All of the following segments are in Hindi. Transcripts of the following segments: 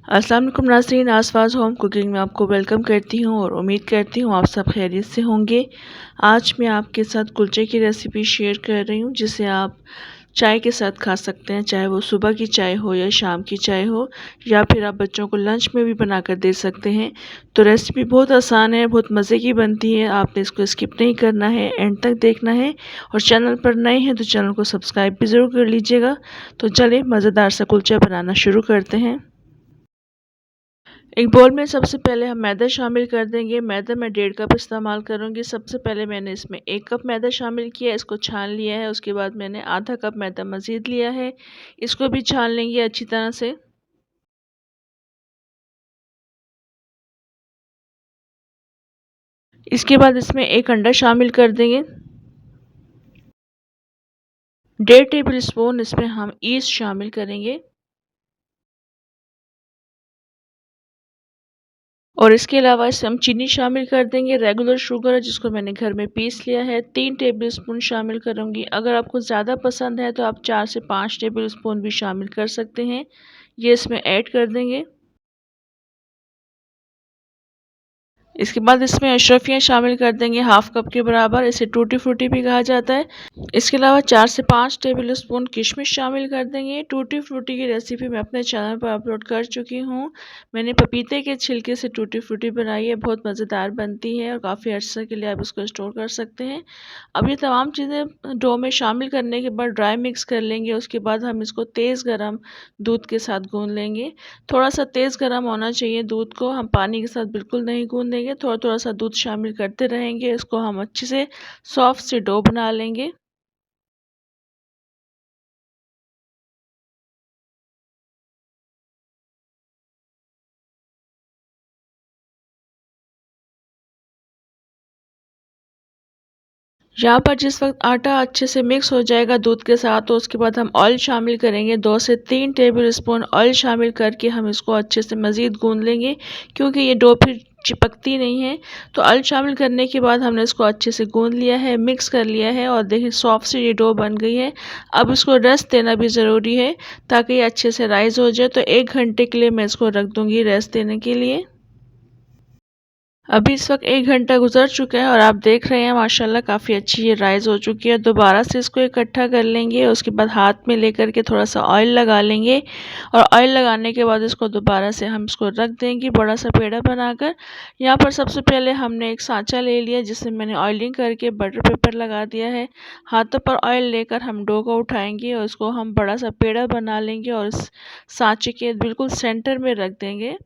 अस्सलाम वालेकुम नाज़रीन, आसपास होम कुकिंग में आपको वेलकम करती हूँ और उम्मीद करती हूँ आप सब खैरियत से होंगे। आज मैं आपके साथ कुलचे की रेसिपी शेयर कर रही हूँ जिसे आप चाय के साथ खा सकते हैं, चाहे वो सुबह की चाय हो या शाम की चाय हो, या फिर आप बच्चों को लंच में भी बनाकर दे सकते हैं। तो रेसिपी बहुत आसान है, बहुत मज़े की बनती है। आपने इसको स्किप नहीं करना है, एंड तक देखना है। और चैनल पर नए हैं तो चैनल को सब्सक्राइब भी ज़रूर कर लीजिएगा। तो चलिए मज़ेदार सा कुलचा बनाना शुरू करते हैं। एक बोल में सबसे पहले हम मैदा शामिल कर देंगे। मैदा मैं 1.5 कप इस्तेमाल करूँगी। सबसे पहले मैंने इसमें 1 कप मैदा शामिल किया, इसको छान लिया है। उसके बाद मैंने आधा कप मैदा मज़ीद लिया है, इसको भी छान लेंगे अच्छी तरह से। इसके बाद इसमें 1 अंडा शामिल कर देंगे। 1.5 टेबल स्पून इसमें हम ईस्ट शामिल करेंगे और इसके अलावा इसमें हम चीनी शामिल कर देंगे। रेगुलर शुगर है जिसको मैंने घर में पीस लिया है, 3 टेबल स्पून शामिल करूँगी। अगर आपको ज़्यादा पसंद है तो आप 4 से 5 टेबल स्पून भी शामिल कर सकते हैं। ये इसमें ऐड कर देंगे। इसके बाद इसमें अशरफियाँ शामिल कर देंगे, हाफ कप के बराबर। इसे टूटी फ्रूटी भी कहा जाता है। इसके अलावा 4 से 5 टेबल स्पून किशमिश शामिल कर देंगे। टूटी फ्रूटी की रेसिपी मैं अपने चैनल पर अपलोड कर चुकी हूँ। मैंने पपीते के छिलके से टूटी फ्रूटी बनाई है, बहुत मज़ेदार बनती है और काफ़ी अर्से के लिए आप इसको स्टोर कर सकते हैं। अब ये तमाम चीज़ें डो में शामिल करने के बाद ड्राई मिक्स कर लेंगे। उसके बाद हम इसको तेज़ गरम दूध के साथ गूँध लेंगे। थोड़ा सा तेज़ गरम होना चाहिए दूध को, हम पानी के साथ बिल्कुल नहीं गूँधेंगे। थोड़ा थोड़ा सा दूध शामिल करते रहेंगे। इसको हम अच्छे से सॉफ्ट से डो बना लेंगे। यहाँ पर जिस वक्त आटा अच्छे से मिक्स हो जाएगा दूध के साथ, तो उसके बाद हम ऑयल शामिल करेंगे। 2 से 3 टेबल स्पून ऑयल शामिल करके हम इसको अच्छे से मज़ीद गूँध लेंगे, क्योंकि ये डो फिर चिपकती नहीं है। तो ऑयल शामिल करने के बाद हमने इसको अच्छे से गूँध लिया है, मिक्स कर लिया है और देखिए सॉफ्ट सी ये डो बन गई है। अब इसको रेस्ट देना भी ज़रूरी है ताकि ये अच्छे से राइज़ हो जाए। तो 1 घंटे के लिए मैं इसको रख दूँगी रेस्ट देने के लिए। अभी इस वक्त 1 घंटा गुजर चुका है और आप देख रहे हैं माशाल्लाह काफ़ी अच्छी ये राइज़ हो चुकी है। दोबारा से इसको इकट्ठा कर लेंगे। उसके बाद हाथ में लेकर के थोड़ा सा ऑयल लगा लेंगे और ऑयल लगाने के बाद इसको दोबारा से हम इसको रख देंगे बड़ा सा पेड़ा बनाकर। यहाँ पर सबसे पहले हमने एक सांचा ले लिया जिसमें मैंने ऑयलिंग करके बटर पेपर लगा दिया है। हाथों पर ऑयल लेकर हम डो को उठाएंगे और इसको हम बड़ा सा पेड़ा बना लेंगे और इस सांचे के बिल्कुल सेंटर में रख देंगे।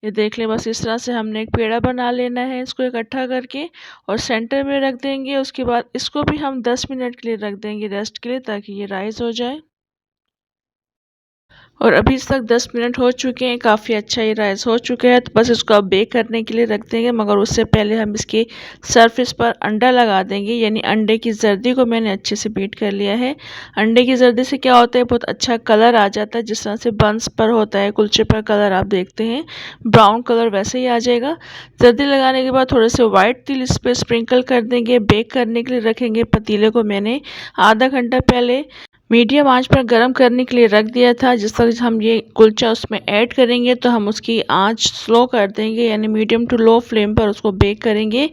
ये देख लें, बस इस तरह से हमने एक पेड़ा बना लेना है इसको इकट्ठा करके और सेंटर में रख देंगे। उसके बाद इसको भी हम 10 मिनट के लिए रख देंगे रेस्ट के लिए, ताकि ये राइज़ हो जाए। और अभी तक 10 मिनट हो चुके हैं, काफ़ी अच्छा ये राइस हो चुका है। तो बस इसको अब बेक करने के लिए रख देंगे, मगर उससे पहले हम इसकी सरफेस पर अंडा लगा देंगे। यानी अंडे की जर्दी को मैंने अच्छे से बीट कर लिया है। अंडे की जर्दी से क्या होता है, बहुत अच्छा कलर आ जाता है। जिस तरह से बंस पर होता है, कुलचे पर कलर आप देखते हैं ब्राउन कलर, वैसे ही आ जाएगा। जर्दी लगाने के बाद थोड़े से वाइट तिल इस पर स्प्रिंकल कर देंगे। बेक करने के लिए रखेंगे। पतीले को मैंने आधा घंटा पहले मीडियम आंच पर गर्म करने के लिए रख दिया था। जिस तरह हम ये कुलचा उसमें ऐड करेंगे तो हम उसकी आंच स्लो कर देंगे, यानी मीडियम टू लो फ्लेम पर उसको बेक करेंगे।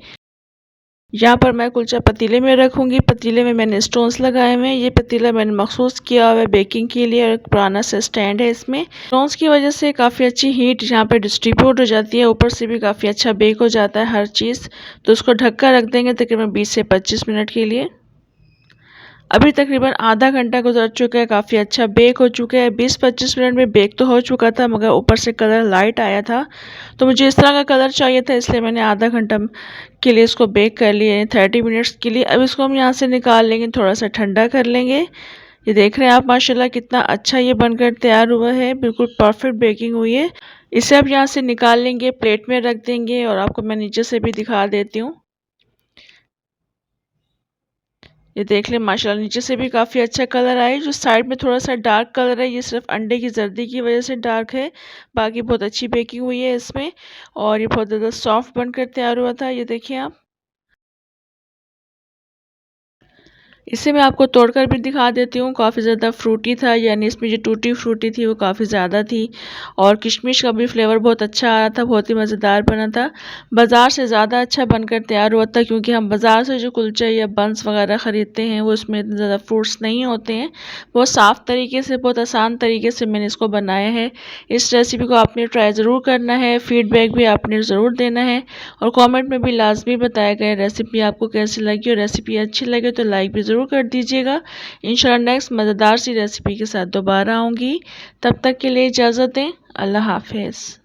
यहाँ पर मैं कुलचा पतीले में रखूँगी। पतीले में मैंने स्टोन्स लगाए हुए हैं। ये पतीला मैंने मखसूस किया हुआ है बेकिंग के लिए और एक पुराना सा स्टैंड है। इसमें स्टोन्स की वजह से काफ़ी अच्छी हीट यहाँ पे डिस्ट्रीब्यूट हो जाती है, ऊपर से भी काफ़ी अच्छा बेक हो जाता है हर चीज़। तो उसको ढक कर रख देंगे तकरीबन 20 से 25 मिनट के लिए। अभी तकरीबन आधा घंटा गुजर चुका है, काफ़ी अच्छा बेक हो चुका है। 20-25 मिनट में बेक तो हो चुका था, मगर ऊपर से कलर लाइट आया था। तो मुझे इस तरह का कलर चाहिए था, इसलिए मैंने आधा घंटा के लिए इसको बेक कर लिया है, 30 मिनट्स के लिए। अब इसको हम यहाँ से निकाल लेंगे, थोड़ा सा ठंडा कर लेंगे। ये देख रहे हैं आप माशाल्लाह कितना अच्छा ये बनकर तैयार हुआ है, बिल्कुल परफेक्ट बेकिंग हुई है। इसे अब यहाँ से निकाल लेंगे, प्लेट में रख देंगे और आपको मैं नीचे से भी दिखा देती हूँ। ये देख लें माशाल्लाह नीचे से भी काफ़ी अच्छा कलर आया। जो साइड में थोड़ा सा डार्क कलर है, ये सिर्फ अंडे की जर्दी की वजह से डार्क है, बाकी बहुत अच्छी बेकिंग हुई है इसमें और ये बहुत ज़्यादा सॉफ्ट बनकर तैयार हुआ था। ये देखिए आप, इसे मैं आपको तोड़कर भी दिखा देती हूँ। काफ़ी ज़्यादा फ्रूटी था, यानी इसमें जो टूटी फ्रूटी थी वो काफ़ी ज़्यादा थी और किशमिश का भी फ्लेवर बहुत अच्छा आ रहा था, बहुत ही मज़ेदार बना था। बाज़ार से ज़्यादा अच्छा बनकर तैयार हुआ था, क्योंकि हम बाज़ार से जो कुलचे या बंस वगैरह ख़रीदते हैं वो उसमें इतने ज़्यादा फ्रूट्स नहीं होते हैं। बहुत साफ़ तरीके से, बहुत आसान तरीके से मैंने इसको बनाया है। इस रेसिपी को आपने ट्राई ज़रूर करना है, फ़ीडबैक भी आपने ज़रूर देना है और कमेंट में भी लाजमी बताया गया रेसिपी आपको कैसी लगी, और रेसिपी अच्छी लगे तो लाइक भी ज़रूर कर दीजिएगा। इंशाल्लाह नेक्स्ट मज़ेदार सी रेसिपी के साथ दोबारा आऊँगी। तब तक के लिए इजाज़त दें। अल्लाह हाफ़िज़।